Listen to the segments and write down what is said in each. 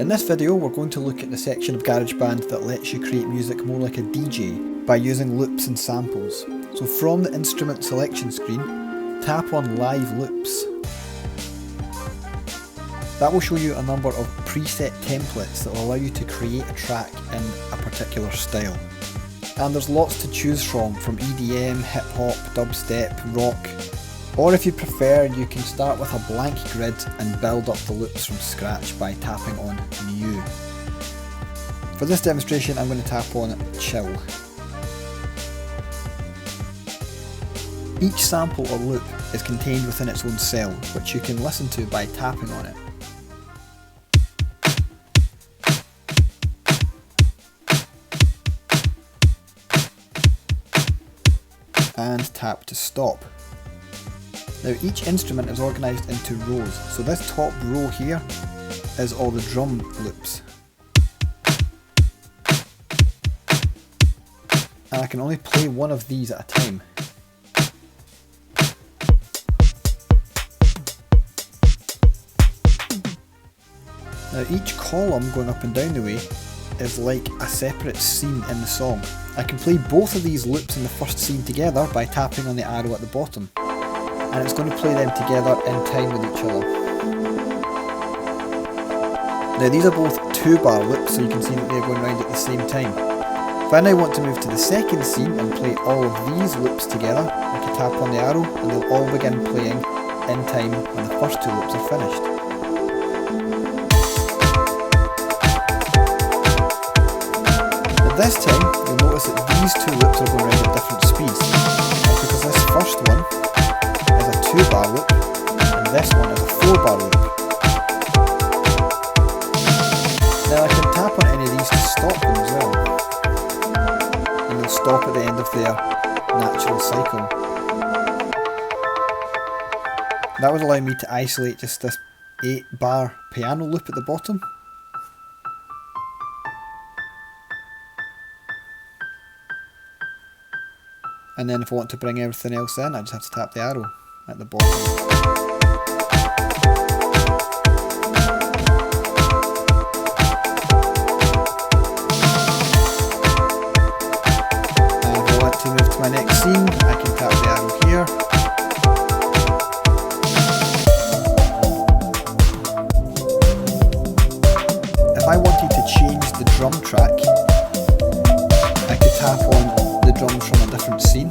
In this video we're going to look at the section of Garageband that lets you create music more like a DJ by using loops and samples. So from the instrument selection screen, tap on Live Loops. That will show you a number of preset templates that will allow you to create a track in a particular style. And there's lots to choose from EDM, hip hop, dubstep, rock, or if you prefer you can start with a blank grid and build up the loops from scratch by tapping on New. For this demonstration I'm going to tap on Chill. Each sample or loop is contained within its own cell, which you can listen to by tapping on it. And tap to stop. Now each instrument is organised into rows, so this top row here is all the drum loops. And I can only play one of these at a time. Now each column going up and down the way is like a separate scene in the song. I can play both of these loops in the first scene together by tapping on the arrow at the bottom, and it's going to play them together in time with each other. Now these are both 2-bar loops, so you can see that they're going round at the same time. If I now want to move to the second scene and play all of these loops together, I can tap on the arrow and they'll all begin playing in time when the first 2 loops are finished. This time, you'll notice that these 2 loops are going around at different speeds. That's because this first one is a 2-bar loop, and this one is a 4-bar loop. Now I can tap on any of these to stop them as well, and they'll stop at the end of their natural cycle. That would allow me to isolate just this 8-bar piano loop at the bottom. And then if I want to bring everything else in, I just have to tap the arrow at the bottom. And if I want to move to my next scene, I can tap the arrow here. If I wanted to change the drum track, I could tap on the drums from a different scene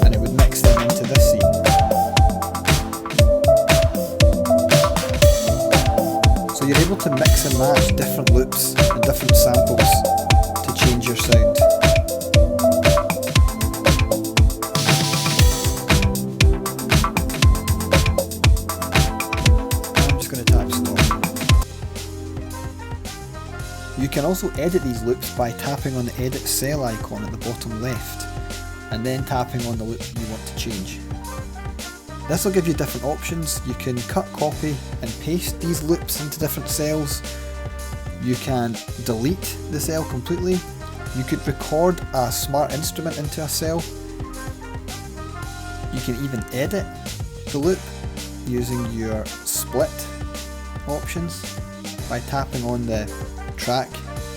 and it would mix them into this scene. So you're able to mix and match different loops and different samples to change your sound. I'm just going to tap stop. You can also edit these loops by tapping on the edit cell icon at the bottom left and then tapping on the loop you want to change. This will give you different options. You can cut, copy and paste these loops into different cells. You can delete the cell completely. You could record a smart instrument into a cell. You can even edit the loop using your split options by tapping on the track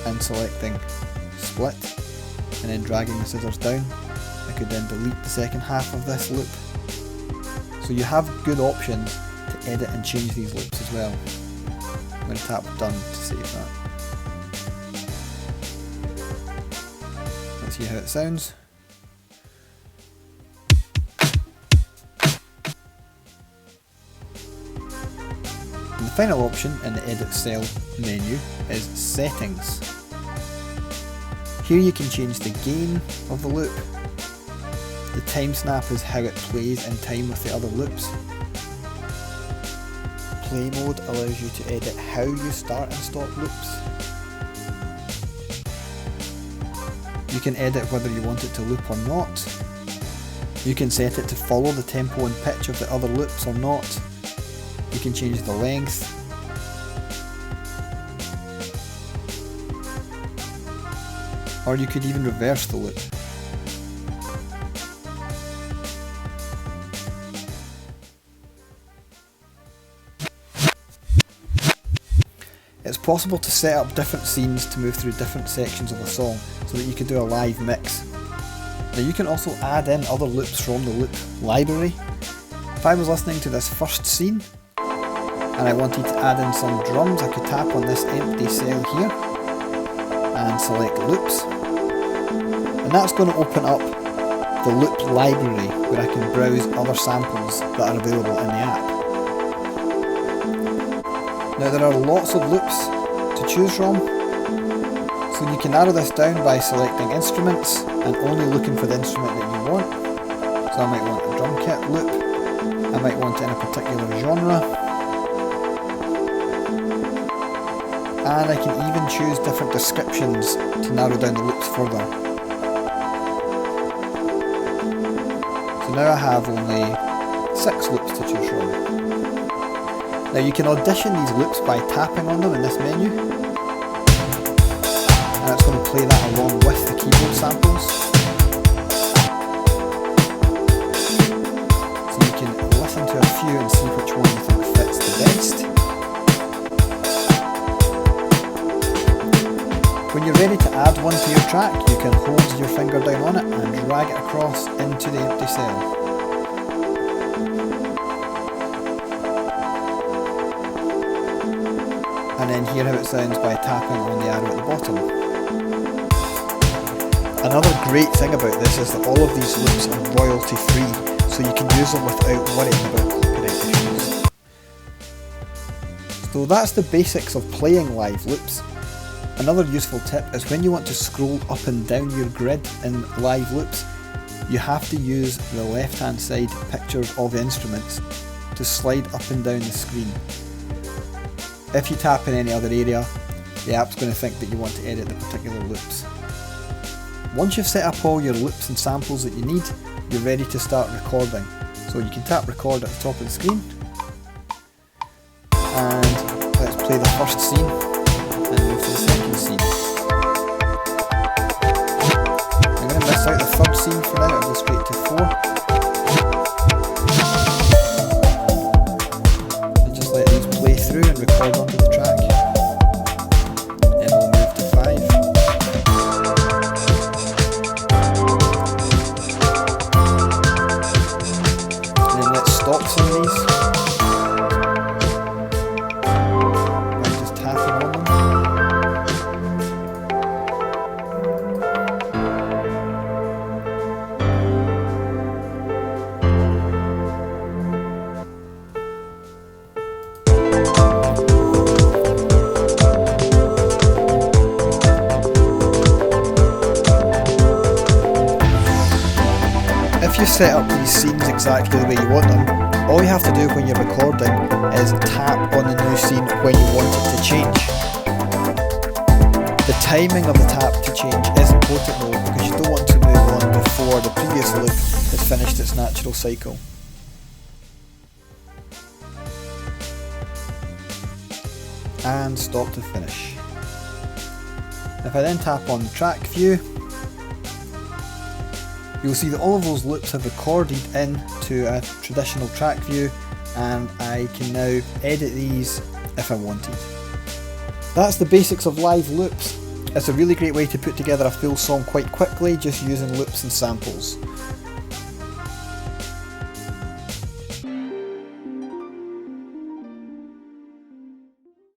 and selecting split and then dragging the scissors down. I could then delete the second half of this loop. So you have good options to edit and change these loops as well. I'm going to tap done to save that. Let's see how it sounds. And the final option in the edit cell menu is settings. Here you can change the gain of the loop. The time snap is how it plays in time with the other loops. Play mode allows you to edit how you start and stop loops. You can edit whether you want it to loop or not. You can set it to follow the tempo and pitch of the other loops or not. You can change the length. Or you could even reverse the loop. It's possible to set up different scenes to move through different sections of a song so that you could do a live mix. Now you can also add in other loops from the loop library. If I was listening to this first scene and I wanted to add in some drums, I could tap on this empty cell here and select loops, and that's going to open up the loop library where I can browse other samples that are available in the app. Now there are lots of loops to choose from, so you can narrow this down by selecting instruments and only looking for the instrument that you want. So I might want a drum kit loop, I might want it in a particular genre, and I can even choose different descriptions to narrow down the loops further. So now I have only 6 loops to choose from. Now you can audition these loops by tapping on them in this menu, and it's going to play that along with the keyboard samples. So you can listen to a few and see which one you think fits the best. When you're ready to add one to your track, you can hold your finger down on it and drag it across into the empty cell. And then hear how it sounds by tapping on the arrow at the bottom. Another great thing about this is that all of these loops are royalty free, so you can use them without worrying about copyright issues. So that's the basics of playing live loops. Another useful tip is when you want to scroll up and down your grid in live loops, you have to use the left hand side pictures of the instruments to slide up and down the screen. If you tap in any other area, the app's going to think that you want to edit the particular loops. Once you've set up all your loops and samples that you need, you're ready to start recording. So you can tap record at the top of the screen, and let's play the first scene and move to the second scene. I'm going to miss out the third scene for now, I'll go straight to 4. Through and record onto the track. Then we'll move to 5. And then let's stop some of these by just tapping on them. If you set up these scenes exactly the way you want them, all you have to do when you're recording is tap on the new scene when you want it to change. The timing of the tap to change is important though, because you don't want to move on before the previous loop has finished its natural cycle. And stop to finish. If I then tap on the track view, you'll see that all of those loops have recorded into a traditional track view, and I can now edit these if I wanted. That's the basics of live loops. It's a really great way to put together a full song quite quickly just using loops and samples.